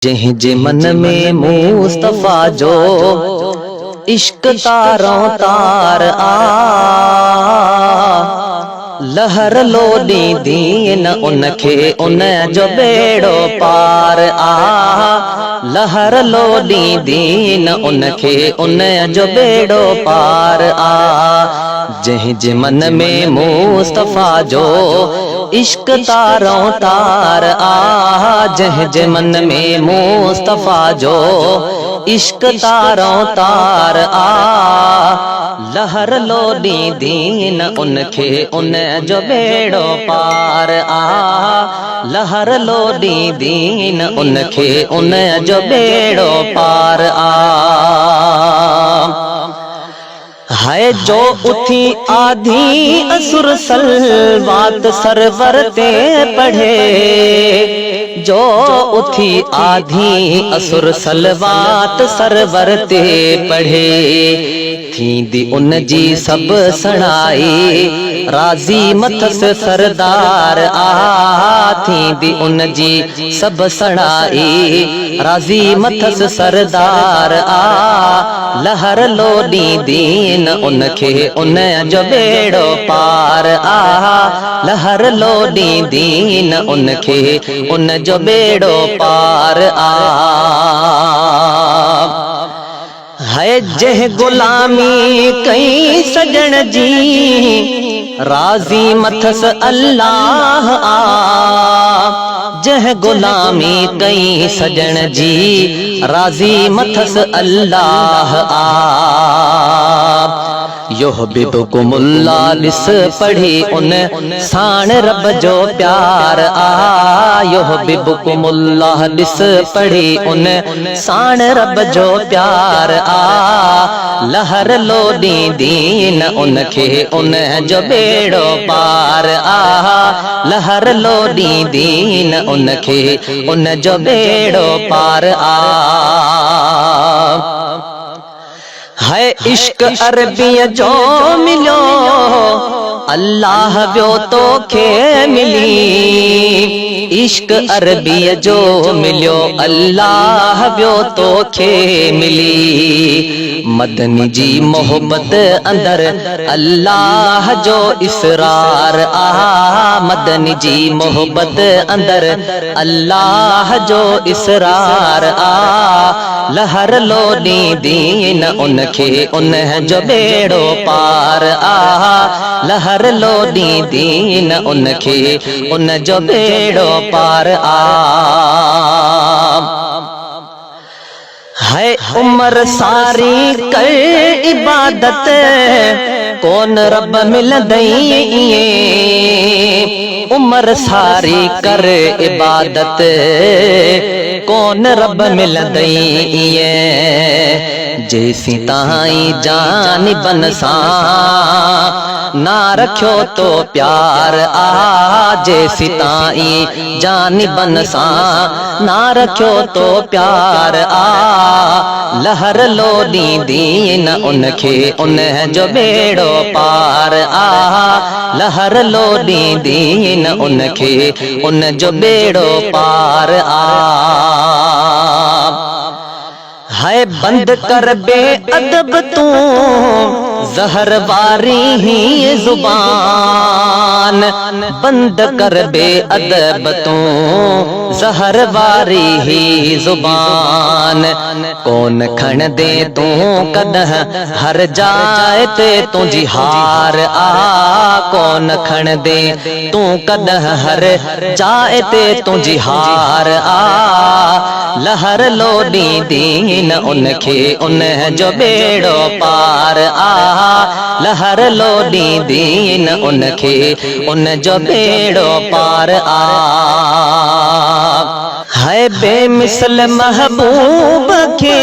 जंहिं जे मन में मुस्तफा जो इश्क तारों तार आ, लहर लोॾी दीन उनखे उन जो बेड़ो पार आ। लहर लोॾी दीन उनखे उन जो बेड़ो पार आ। जंहिं जे मन में मुस्तफा जो इश्क तारों तार आ। जंहिं जे मन में मुस्तफा जो इश्क तारों तार आ, लहर लोॾी दीन उनखे उन जो बेड़ो पार आ। लहर लोॾी दीन उनखे उन जो बेड़ो पार आ। है जो उथी आधी असुर सलवात सरवर ते पढ़े, जो उथी आधी असुर सलवात सरवर ते पढ़े, थींदी उन जी सब सणाई राज़ी मथस सरदार आ। थींदी उन जी सब सणाई राज़ी मथस सरदार आ। लहर लोॾी दीन उनखे उन जो बेड़ो पार आ। लहर लोॾी दीन उनखे उन जो बेड़ो पार आ। है जंहिं गुलामी कई सजण जी राज़ी मथस अल्लाह आ। जंहिं गुलामी कई सजण जी राज़ी मथस अल्लाह आ। युहिब्बुकुमुल्लाह ॾिस पढ़ी उन साण रब जो प्यार आ। युहिब्बुकुमुल्लाह ॾिस पढ़ी उन साण रब जो प्यार आ। लहर लोॾी दीन उनखे उन जो बेड़ो पार आ। लहर लोॾी दीन उनखे उन जो बेड़ो पार आ। है इश्क अरबीअ जो मिलियो अल्लाह वियो तोखे मिली। इश्क अरबीअ जो मिलियो अल्लाह वियो तोखे मिली। मदनी जी मोहब्बत अंदर अल्लाह जो इसरार आ। मदनी जी मोहब्बत अंदर अल्लाह जो इसरार आ। लहर लोॾी दीन उनखे उन जो बेड़ो पार आ। लहर लोॾी दीन उनखे उन जो बेड़ो पार आ। है उम्र सारी कर इबादत कोन रब मिलंदई। उम्र सारी कर इबादत कोन रब मिलंदई। जेसी ताईं जानिबन सां ना रखियो तो प्यार आ। जेसी ताईं जानिबन सां ना रखियो तो प्यार आ। लहर लोॾी दीन उनखे उन जो बेड़ो पार आ। लहर लोॾी दीन उनखे उन जो बेड़ो पार आ। है बंद कर बे अदब तू जहर वारी ही जुबान। बंद कर बे अदब तू जहर वारी ही जुबान। कौन खण दे तू कदह हर जाए ते तुझी हार आ। कौन खण दे तू कदह हर जाए ते तुझी हार आ। लहर लोॾी दीन उनखे उन जो बेड़ो पार आ। लहर लोॾी दीन उनखे उन जो बेड़ो पार आ। है बेमिसल महबूब खे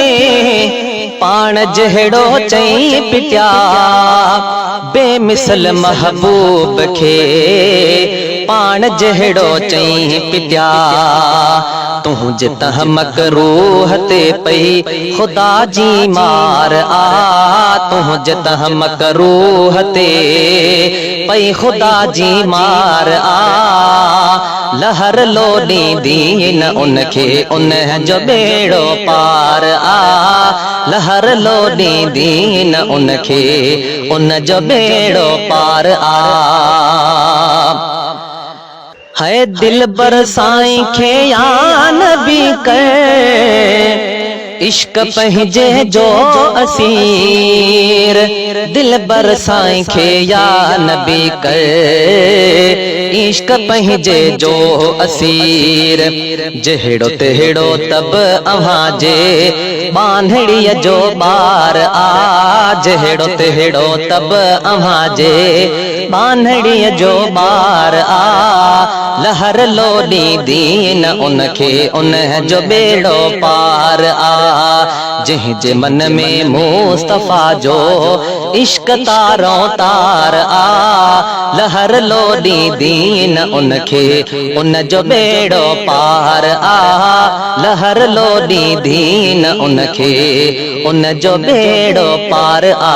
पाण जहिड़ो चई पिटिया। बेमिसल महबूब खे पाण जहिड़ो चई पिटिया। तुझ तह मकरूह ते पई खुदा जी मार आ। तुझ तह मकरूह ते पई खुदा जी मार आ। लहर लोडी दीन उनखे उन जो बेड़ो पार आ लहर लोडी दीन उनखे उन जो बेड़ो पार आ है दिल बर साईं खे या नबी कर इश्क पंहिंजे जो असीर दिल बर साईं खे या नबी कर इश्क पंहिंजे जो असीर जहिड़ो तहिड़ो तब अव्हां जे बांधड़ीअ जो ॿार आ जहिड़ो तहिड़ो तब अव्हां जे बांधड़ीअ जो ॿार आ लहर लोडी दीन उनखे उन जो बेड़ो पार आ जंहिंजे मन में मुस्तफा जो इश्क तारो तार आ लहर लोडी दीन उनखे उन जो बेड़ो पार आ लहर लोडी दीन उनखे उन जो बेड़ो पार आ